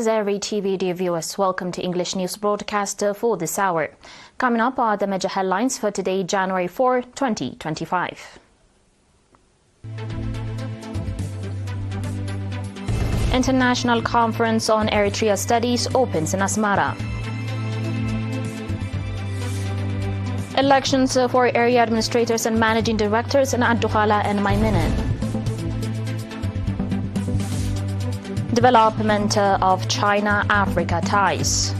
This is ERi-TV, dear viewers. Welcome to English News Broadcast for this hour. Coming up are the major headlines for today, January 4, 2025. International Conference on Eritrea Studies opens in Asmara. Elections for area administrators and managing directors in Ad-Duhala and Maimenen. Development of China-Africa ties.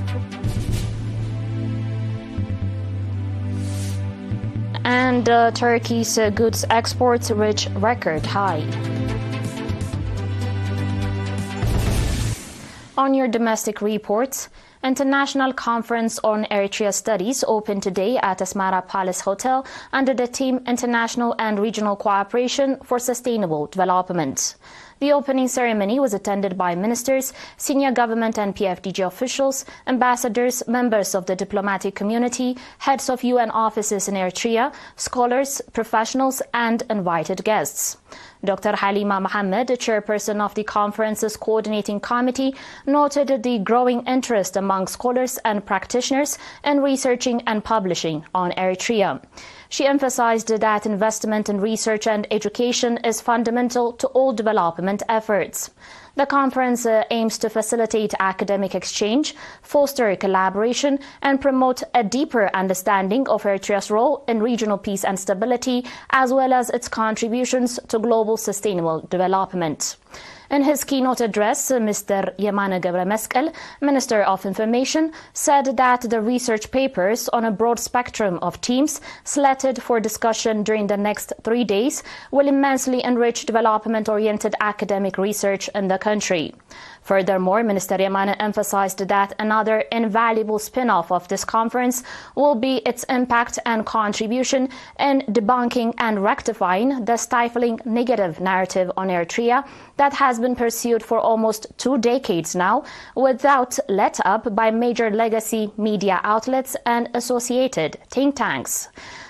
And Turkey's goods exports reach record high. On your domestic reports, International Conference on Eritrea Studies opened today at Asmara Palace Hotel under the theme International and Regional Cooperation for Sustainable Development. The opening ceremony was attended by ministers, senior government and PFDG officials, ambassadors, members of the diplomatic community, heads of UN offices in Eritrea, scholars, professionals, and invited guests. Dr. Halima Mohammed, chairperson of the conference's coordinating committee, noted the growing interest among scholars and practitioners in researching and publishing on Eritrea. She emphasized that investment in research and education is fundamental to all development efforts. The conference aims to facilitate academic exchange, foster collaboration, and promote a deeper understanding of Eritrea's role in regional peace and stability, as well as its contributions to global sustainable development. In his keynote address, Mr. Yemane Gebremeskel, Minister of Information, said that the research papers on a broad spectrum of themes selected for discussion during the next 3 days will immensely enrich development-oriented academic research in the country. Furthermore, Minister Yemane emphasized that another invaluable spin-off of this conference will be its impact and contribution in debunking and rectifying the stifling negative narrative on Eritrea that has been pursued for almost 2 decades now without let-up by major legacy media outlets and associated think tanks.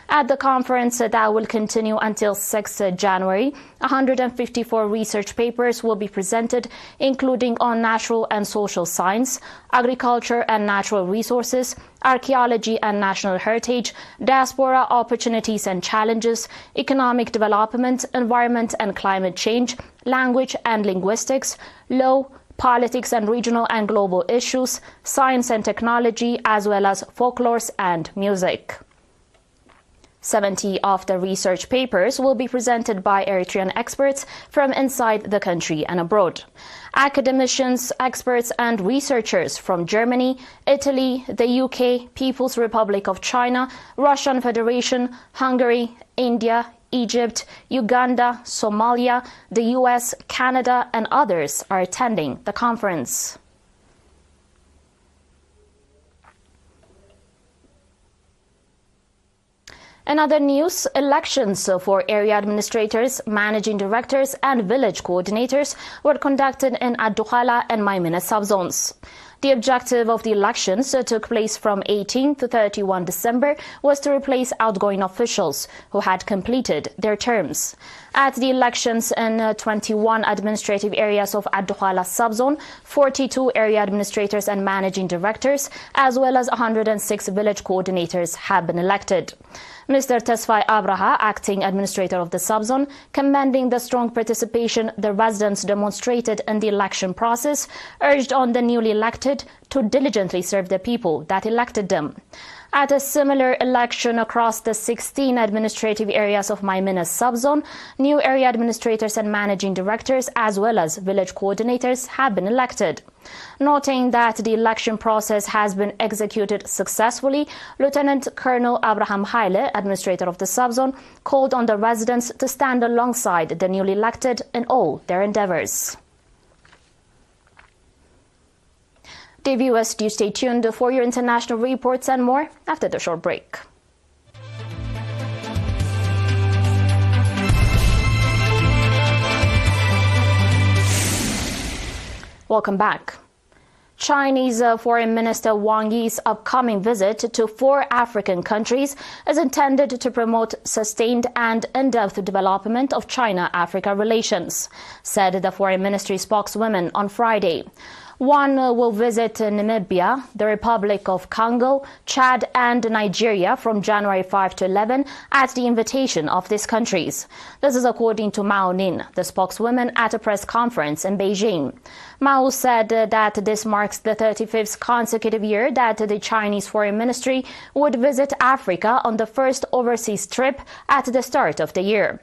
At the conference that will continue until 6 January, 154 research papers will be presented, including on natural and social science, agriculture and natural resources, archaeology and national heritage, diaspora opportunities and challenges, economic development, environment and climate change, language and linguistics, law, politics and regional and global issues, science and technology, as well as folklore and music. 70 of the research papers will be presented by Eritrean experts from inside the country and abroad. Academicians, experts and researchers from Germany, Italy, the UK, People's Republic of China, Russian Federation, Hungary, India, Egypt, Uganda, Somalia, the US, Canada and others are attending the conference. In other news, elections for area administrators, managing directors and village coordinators were conducted in Ad-Duhala and Maimenen subzones. The objective of the elections took place from 18 to 31 December was to replace outgoing officials who had completed their terms. At the elections in 21 administrative areas of Ad-Duhala subzone, 42 area administrators and managing directors, as well as 106 village coordinators have been elected. Mr. Tesfai Abraha, acting administrator of the subzone, commending the strong participation the residents demonstrated in the election process, urged on the newly elected to diligently serve the people that elected them. At a similar election across the 16 administrative areas of Maimenen subzone, new area administrators and managing directors as well as village coordinators have been elected. Noting that the election process has been executed successfully, Lieutenant Colonel Abraham Haile, administrator of the subzone, called on the residents to stand alongside the newly elected in all their endeavors. Dear viewers, do stay tuned for your international reports and more after the short break. Welcome back. Chinese Foreign Minister Wang Yi's upcoming visit to 4 African countries is intended to promote sustained and in-depth development of China-Africa relations, said the Foreign Ministry spokeswoman on Friday. One will visit Namibia, the Republic of Congo, Chad and Nigeria from January 5 to 11 at the invitation of these countries. This is according to Mao Ning, the spokeswoman at a press conference in Beijing. Mao said that this marks the 35th consecutive year that the Chinese Foreign Ministry would visit Africa on the first overseas trip at the start of the year.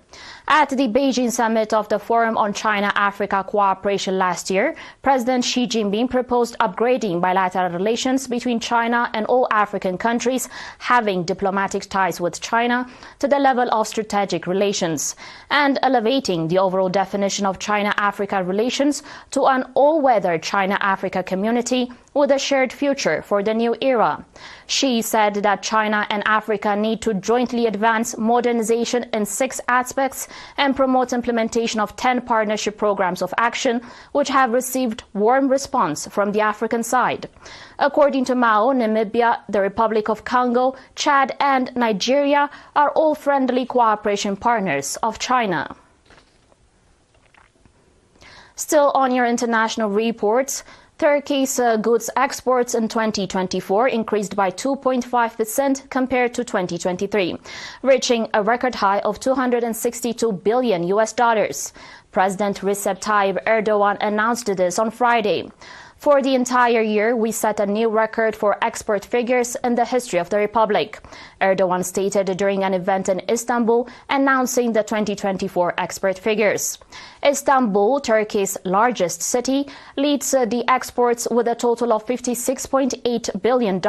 At the Beijing summit of the Forum on China-Africa Cooperation last year, President Xi Jinping proposed upgrading bilateral relations between China and all African countries having diplomatic ties with China to the level of strategic relations, and elevating the overall definition of China-Africa relations to an all-weather China-Africa community with a shared future for the new era. Xi said that China and Africa need to jointly advance modernization in 6 aspects and promote implementation of 10 partnership programs of action, which have received warm response from the African side. According to Mao, Namibia, the Republic of Congo, Chad and Nigeria are all friendly cooperation partners of China. Still on your international reports, Turkey's goods exports in 2024 increased by 2.5% compared to 2023, reaching a record high of $262 billion. President Recep Tayyip Erdogan announced this on Friday. For the entire year, we set a new record for export figures in the history of the Republic, Erdogan stated during an event in Istanbul announcing the 2024 export figures. Istanbul, Turkey's largest city, leads the exports with a total of $56.8 billion.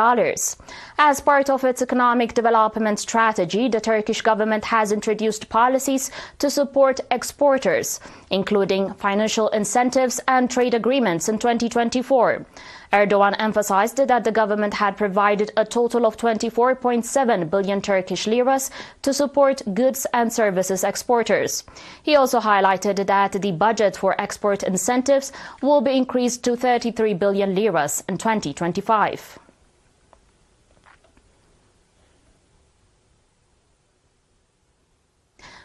As part of its economic development strategy, the Turkish government has introduced policies to support exporters, including financial incentives and trade agreements in 2024. Erdogan emphasized that the government had provided a total of 24.7 billion Turkish liras to support goods and services exporters. He also highlighted that the budget for export incentives will be increased to 33 billion liras in 2025.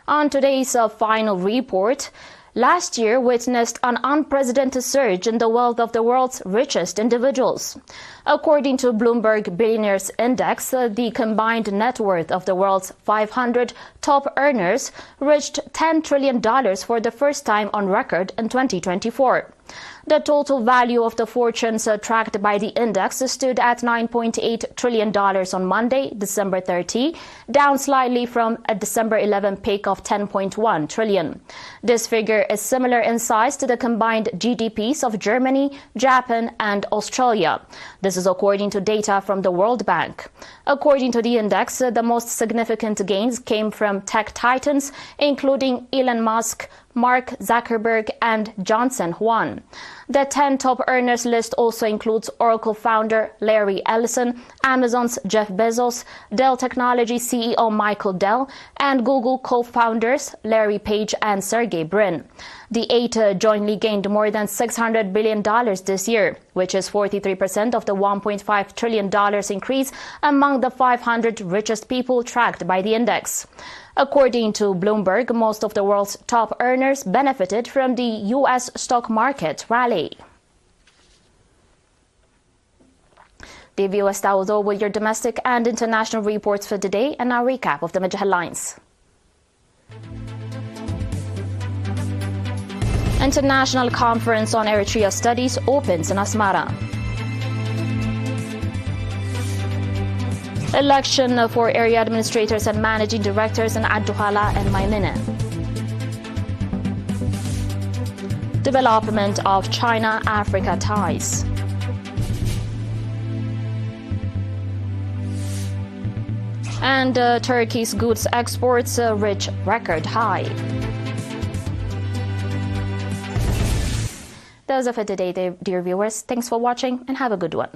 On today's final report, last year witnessed an unprecedented surge in the wealth of the world's richest individuals. According to Bloomberg Billionaires Index, the combined net worth of the world's 500 top earners reached $10 trillion for the first time on record in 2024. The total value of the fortunes tracked by the index stood at $9.8 trillion on Monday, December 30, down slightly from a December 11 peak of $10.1 trillion. This figure is similar in size to the combined GDPs of Germany, Japan, and Australia. This is according to data from the World Bank. According to the index, the most significant gains came from tech titans, including Elon Musk, Mark Zuckerberg, and Johnson Huang. The 10 top earners list also includes Oracle founder Larry Ellison, Amazon's Jeff Bezos, Dell Technologies CEO Michael Dell, and Google co-founders Larry Page and Sergey Brin. The 8 jointly gained more than $600 billion this year, which is 43% of the $1.5 trillion increase among the 500 richest people tracked by the index. According to Bloomberg, most of the world's top earners benefited from the U.S. stock market rally. The viewers, that was all with your domestic and international reports for today, and our recap of the major headlines. International Conference on Eritrea Studies opens in Asmara. Election for area administrators and managing directors in Ad-Duhala and Maimene. Development of China-Africa ties. And Turkey's goods exports reach record high. That's it for today, dear viewers. Thanks for watching and have a good one.